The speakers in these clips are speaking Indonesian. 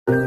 Halo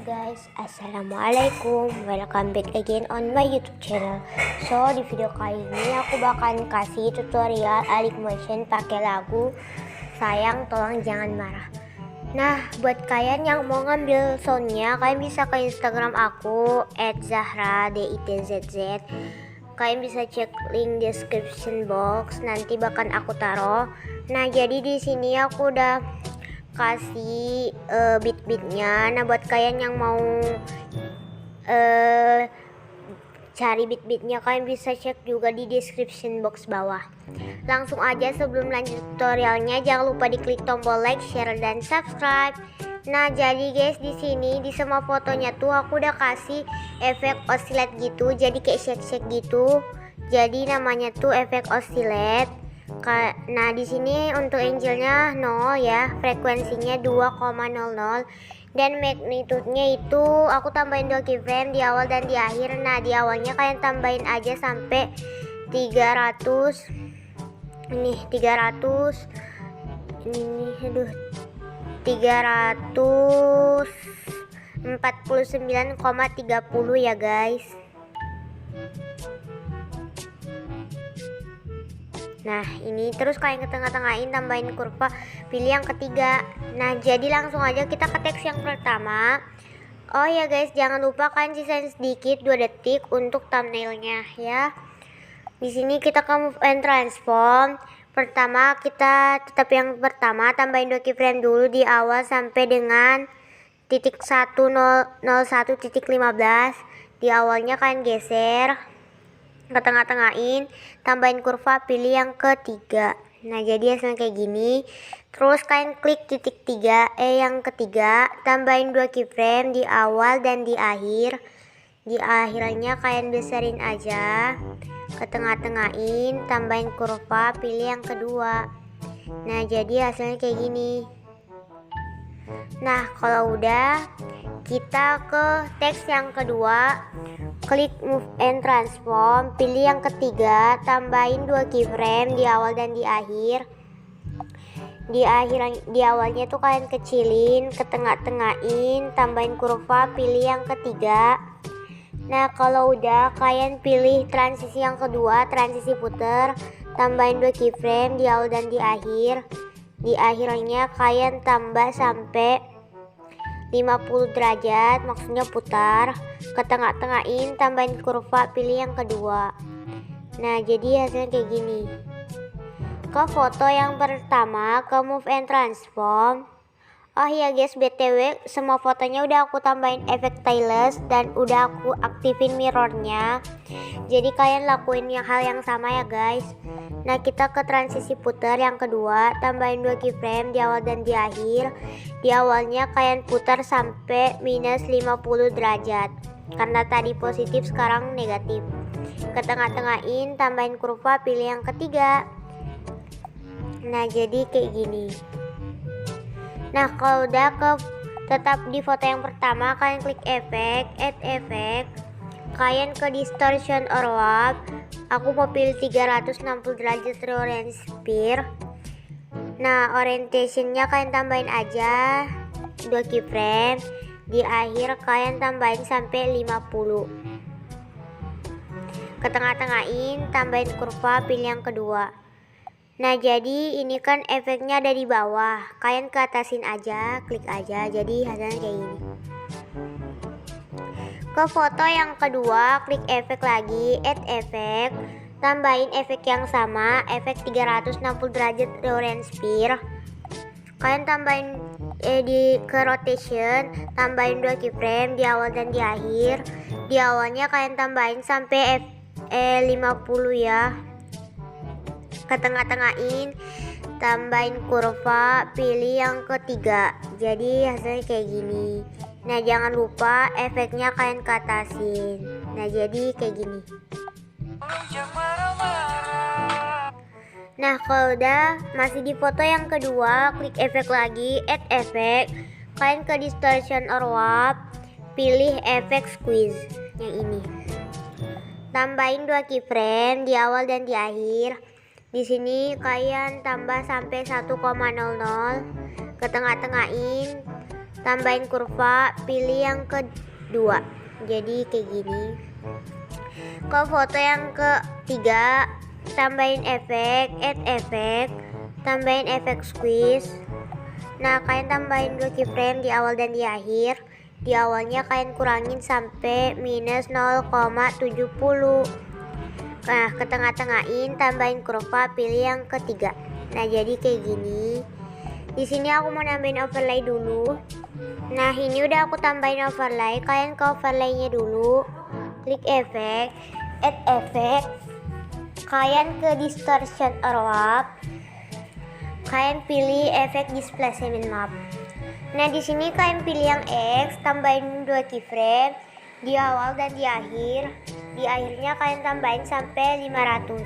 guys, assalamualaikum, welcome back again on my YouTube channel. So di video kali ini aku bakalan kasih tutorial alik motion pakai lagu Sayang Tolong Jangan Marah. Nah, buat kalian yang mau ngambil soundnya, kalian bisa ke Instagram aku @zahra_ditzz. Kalian bisa cek link description box, nanti bakal aku taruh. Nah, jadi di sini aku udah kasih beat-beatnya. Nah, buat kalian yang mau cari beat-beatnya, kalian bisa cek juga di description box bawah. Langsung aja, sebelum lanjut tutorialnya, jangan lupa diklik tombol like, share, dan subscribe. Nah, jadi guys, di sini di semua fotonya tuh aku udah kasih efek oscillate gitu, jadi kayak shake-shake gitu. Jadi namanya tuh efek oscillate. Nah, di sini untuk angle-nya 0 ya, frekuensinya 2,00, dan magnitude-nya itu aku tambahin 2 keyframe di awal dan di akhir. Nah, di awalnya kalian tambahin aja sampai 300. Ini 349,30 ya guys. Nah, ini terus kalian ke tengah-tengahin, tambahin kurva, pilih yang ketiga. Nah, jadi langsung aja kita ke teks yang pertama. Oh ya guys, jangan lupa kalian sisain sedikit 2 detik untuk thumbnailnya ya. Di sini kita ke move and transform. Pertama kita tetap yang pertama, tambahin 2 keyframe dulu di awal sampai dengan titik 101.15. Di awalnya kalian geser ke tengah-tengahin, tambahin kurva, pilih yang ketiga. Nah, jadi hasilnya kayak gini. Terus kalian klik titik yang ketiga, tambahin 2 keyframe di awal dan di akhir. Di akhirnya kalian besarin aja, ke tengah-tengahin, tambahin kurva, pilih yang kedua. Nah, jadi hasilnya kayak gini. Nah, kalau udah, kita ke teks yang kedua, klik move and transform, pilih yang ketiga, tambahin 2 keyframe di awal dan di akhir. Di awalnya tuh kalian kecilin, ke tengah-tengahin, tambahin kurva, pilih yang ketiga. Nah, kalau udah, kalian pilih transisi yang kedua, transisi puter, tambahin 2 keyframe di awal dan di akhir. Di akhirnya kalian tambah sampai 50 derajat, maksudnya putar, ke tengah-tengahin, tambahin kurva, pilih yang kedua. Nah, jadi hasilnya kayak gini. Ke foto yang pertama, ke move and transform. Oh iya guys, BTW semua fotonya udah aku tambahin efek stylus dan udah aku aktifin mirrornya. Jadi kalian lakuin hal yang sama ya guys. Nah, kita ke transisi putar yang kedua, tambahin 2 keyframe di awal dan di akhir. Di awalnya kalian putar sampai minus 50 derajat, karena tadi positif sekarang negatif. Ke tengah-tengahin, tambahin kurva, pilih yang ketiga. Nah, jadi kayak gini. Nah, kalau udah tetap di foto yang pertama, kalian klik efek, add efek, kalian ke distortion or warp. Aku mau pilih 360 derajat reorient sphere. Nah, orientationnya kalian tambahin aja 2 keyframe. Di akhir kalian tambahin sampai 50. Ke tengah-tengahin, tambahin kurva, pilih yang kedua. Nah, jadi ini kan efeknya ada di bawah, kalian ke atasin aja, klik aja, jadi hasilnya kayak gini. Ke foto yang kedua, klik efek lagi, add efek, tambahin efek yang sama, efek 360 derajat reorient sphere. Kalian tambahin ke rotation, tambahin 2 keyframe di awal dan di akhir. Di awalnya kalian tambahin sampai 50 ya. Ke tengah-tengahin, tambahin kurva, pilih yang ketiga. Jadi hasilnya kayak gini. Nah jangan lupa efeknya kalian katasin. Nah jadi kayak gini. Nah kalau udah masih di foto yang kedua, klik efek lagi, add efek. Kalian ke distortion or warp, pilih efek squeeze yang ini. Tambahin 2 keyframe di awal dan di akhir. Di sini kalian tambah sampai 1,00, ke tengah-tengahin, tambahin kurva, pilih yang kedua. Jadi kayak gini. Ke foto yang ketiga, tambahin efek, add efek, tambahin efek squeeze. Nah kalian tambahin 2 keyframe di awal dan di akhir. Di awalnya kalian kurangin sampai minus 0,70. Nah ke tengah-tengahin, tambahin kurva, pilih yang ketiga. Nah jadi kayak gini. Di sini aku mau nambahin overlay dulu. Nah ini udah aku tambahin overlay. Kalian ke overlaynya dulu, klik efek, add efek. Kalian ke distortion or warp, kalian pilih efek displacement map. Nah di sini kalian pilih yang X, tambahin 2 keyframe di awal dan di akhir. Di akhirnya kalian tambahin sampai 500.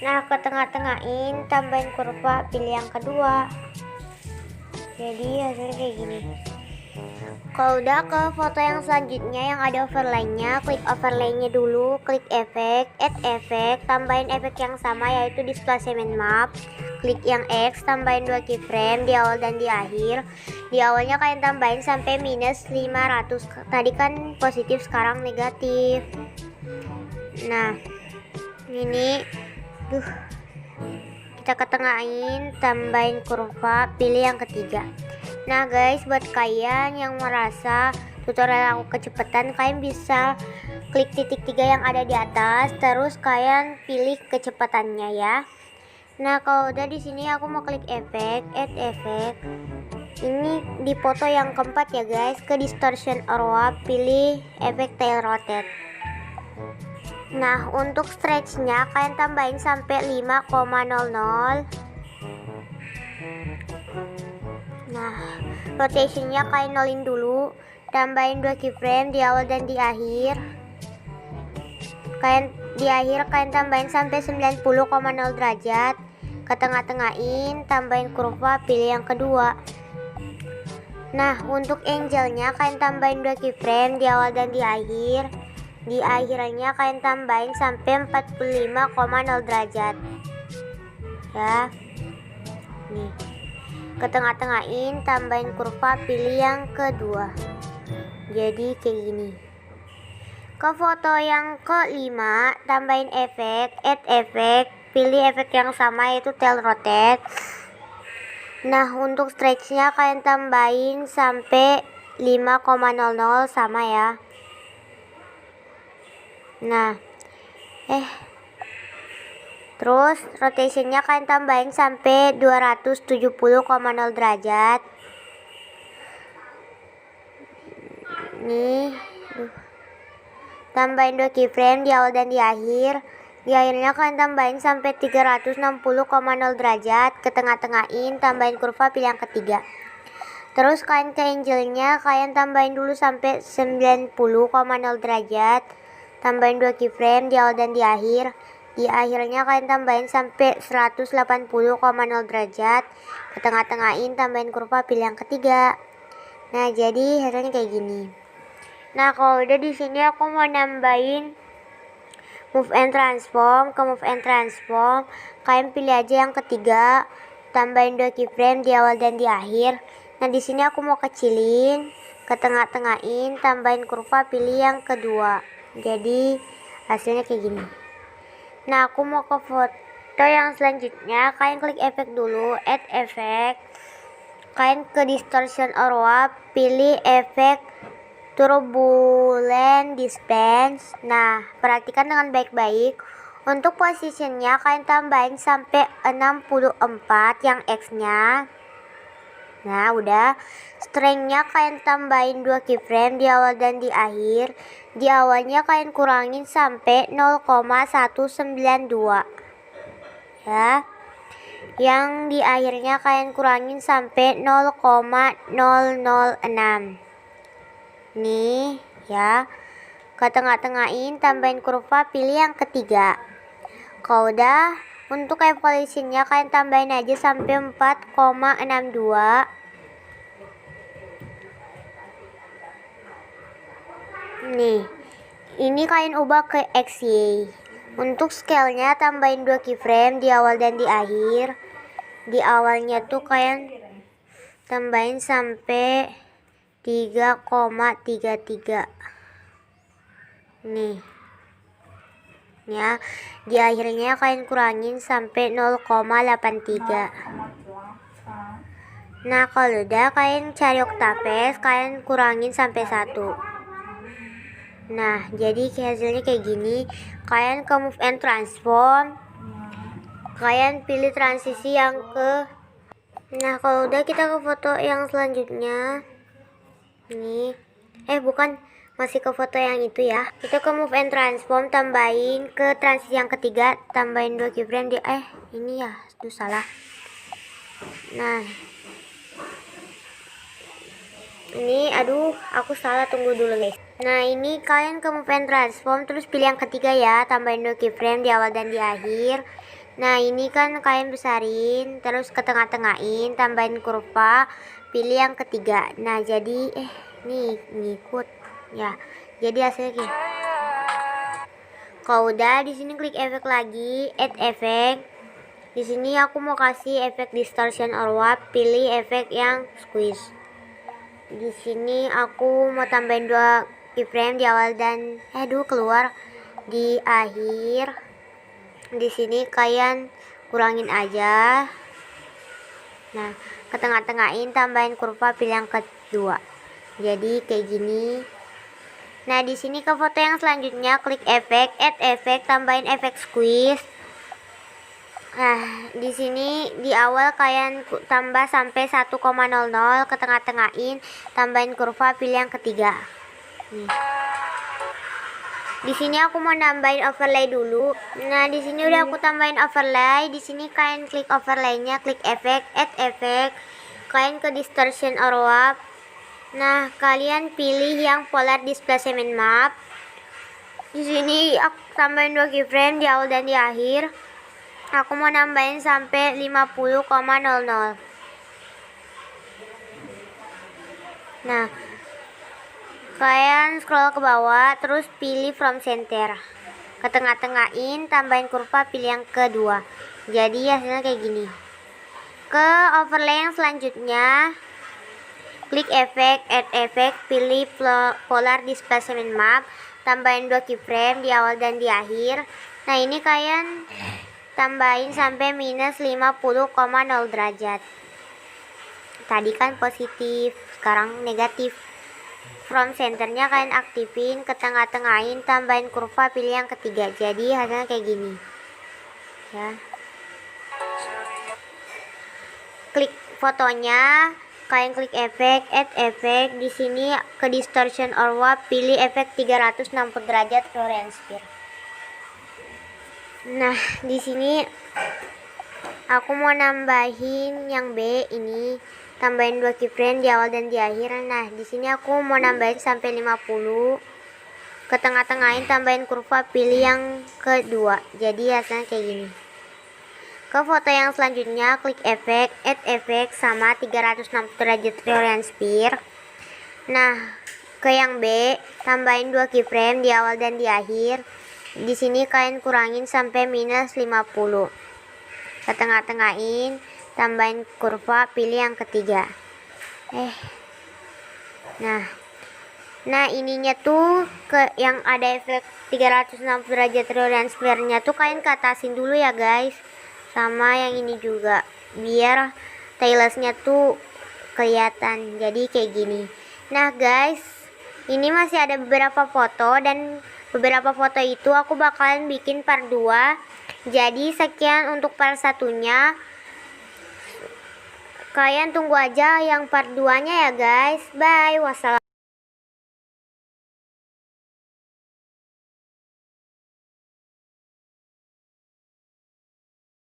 Nah ke tengah-tengahin, tambahin kurva, pilih yang kedua. Jadi hasilnya kayak gini. Kalau udah ke foto yang selanjutnya yang ada overlaynya, klik overlaynya dulu, klik efek, add efek, tambahin efek yang sama yaitu displacement map. Klik yang X, tambahin 2 keyframe di awal dan di akhir. Di awalnya kalian tambahin sampai minus 500. Tadi kan positif, sekarang negatif. Nah ini kita ketengahin, tambahin kurva, pilih yang ketiga. Nah guys, buat kalian yang merasa tutorial aku kecepatan, kalian bisa klik titik 3 yang ada di atas, terus kalian pilih kecepatannya ya. Nah kalau udah di sini aku mau klik efek, add efek. Ini di foto yang keempat ya guys, ke distortion or warp, pilih efek tail rotate. Nah untuk stretchnya kalian tambahin sampai 5,00. Nah rotationnya kalian nolin dulu, tambahin 2 keyframe di awal dan di akhir. Kalian tambahin sampai 90,0 derajat. Ke tengah-tengahin, tambahin kurva, pilih yang kedua. Nah untuk angelnya kalian tambahin 2 keyframe di awal dan di akhir. Di akhirnya kalian tambahin sampai 45,0 derajat ya. Nih ke tengah-tengahin, tambahin kurva, pilih yang kedua. Jadi kayak gini. Ke foto yang kelima, tambahin efek, add efek, pilih efek yang sama yaitu tail rotate. Nah untuk stretchnya kalian tambahin sampai 5,00 sama ya. Nah terus rotationnya kalian tambahin sampai 270,0 derajat. Nih tambahin 2 keyframe di awal dan di akhir. Di akhirnya kalian tambahin sampai 360,0 derajat. Ke tengah-tengahin, tambahin kurva, pilih yang ketiga. Terus kalian ke angelnya kalian tambahin dulu sampai 90,0 derajat. Tambahin 2 keyframe di awal dan di akhir. Di akhirnya kalian tambahin sampai 180,0 derajat. Ke tengah-tengahin, tambahin kurva, pilih yang ketiga. Nah jadi hasilnya kayak gini. Nah kalau udah di sini aku mau nambahin move and transform. Ke move and transform kalian pilih aja yang ketiga, tambahin 2 keyframe di awal dan di akhir. Nah di sini aku mau kecilin, ke tengah-tengahin, tambahin kurva, pilih yang kedua. Jadi hasilnya kayak gini. Nah aku mau ke foto yang selanjutnya, kalian klik efek dulu, add efek. Kalian ke distortion or warp, pilih efek turbulent dispense. Nah perhatikan dengan baik-baik. Untuk posisinya kalian tambahin sampai 64 yang X nya. Nah udah, strengthnya kalian tambahin 2 keyframe di awal dan di akhir. Di awalnya kalian kurangin sampai 0,192 ya. Yang di akhirnya kalian kurangin sampai 0,006. Nih ya. Ke tengah-tengahin, tambahin kurva, pilih yang ketiga. Kalau udah, untuk evolutionnya kalian tambahin aja sampai 4,62. Nih, ini kalian ubah ke XY. Untuk scale-nya tambahin 2 keyframe di awal dan di akhir. Di awalnya tuh kalian tambahin sampai 3,33. Nih ya, di akhirnya kalian kurangin sampai 0,83. Nah kalau udah, kalian cari octapage, kalian kurangin sampai 1. Nah jadi hasilnya kayak gini. Kalian ke move and transform, kalian pilih transisi yang ke. Nah kalau udah, kita ke foto yang selanjutnya. Nih bukan, masih ke foto yang itu ya. Kita ke move and transform, tambahin ke transisi yang ketiga, tambahin 2 keyframe di ini ya, itu salah. Nah ini aduh, aku salah, tunggu dulu guys. Nah ini kalian ke move and transform, terus pilih yang ketiga ya, tambahin 2 keyframe di awal dan di akhir. Nah ini kan kalian besarin, terus ke tengah-tengahin, tambahin kurva, pilih yang ketiga. Nah jadi nih ngikut ya, jadi hasilnya gini. Kalau udah, di sini klik efek lagi, add efek. Di sini aku mau kasih efek distortion or warp, pilih efek yang squeeze. Di sini aku mau tambahin 2 keyframe di awal dan keluar di akhir. Di sini kalian kurangin aja. Nah ke tengah-tengahin, tambahin kurva, pilih yang kedua. Jadi kayak gini. Nah di sini ke foto yang selanjutnya, klik efek, add efek, tambahin efek squeeze. Nah di sini di awal kalian tambah sampai 1,00, ke tengah-tengahin, tambahin kurva, pilih yang ketiga. Nih. Di sini aku mau nambahin overlay dulu. Nah di sini udah aku tambahin overlay. Di sini kalian klik overlaynya, klik efek, add efek, kalian ke distortion or warp. Nah, kalian pilih yang polar displacement map. Di sini aku tambahin 2 keyframe di awal dan di akhir. Aku mau nambahin sampai 50,00. Nah, kalian scroll ke bawah, terus pilih from center. Ke tengah-tengahin, tambahin kurva, pilih yang kedua. Jadi hasilnya kayak gini. Ke overlay yang selanjutnya, klik efek, add efek, pilih polar displacement map, tambahin 2 keyframe di awal dan di akhir. Nah ini kalian tambahin sampai minus 50,0 derajat. Tadi kan positif, sekarang negatif. From centernya kalian aktifin, ke tengah-tengahin, tambahin kurva, pilih yang ketiga. Jadi hasilnya kayak gini ya. Klik fotonya, kalian klik efek, add efek. Di sini ke distortion or warp, pilih efek 360 derajat Florence Spear. Nah, di sini aku mau nambahin yang B ini, tambahin 2 keyframe di awal dan di akhir. Nah, di sini aku mau nambahin sampai 50. Ke tengah-tengahin, tambahin kurva, pilih yang kedua. Jadi hasilnya kayak gini. Ke foto yang selanjutnya, klik efek, add efek, sama 360 derajat Florence Spear. Nah, ke yang B, tambahin 2 keyframe di awal dan di akhir. Di sini kalian kurangin sampai minus 50. Ke tengah-tengahin, tambahin kurva, pilih yang ketiga. Nah ininya tuh ke yang ada efek 360 derajat Florence Spear-nya tuh kalian ke atasin dulu ya guys. Sama yang ini juga, biar tailesnya tuh kelihatan. Jadi kayak gini. Nah guys, ini masih ada beberapa foto, dan beberapa foto itu aku bakalan bikin part 2. Jadi sekian untuk part satunya. Kalian tunggu aja yang part 2-nya ya guys. Bye. Wassalamualaikum.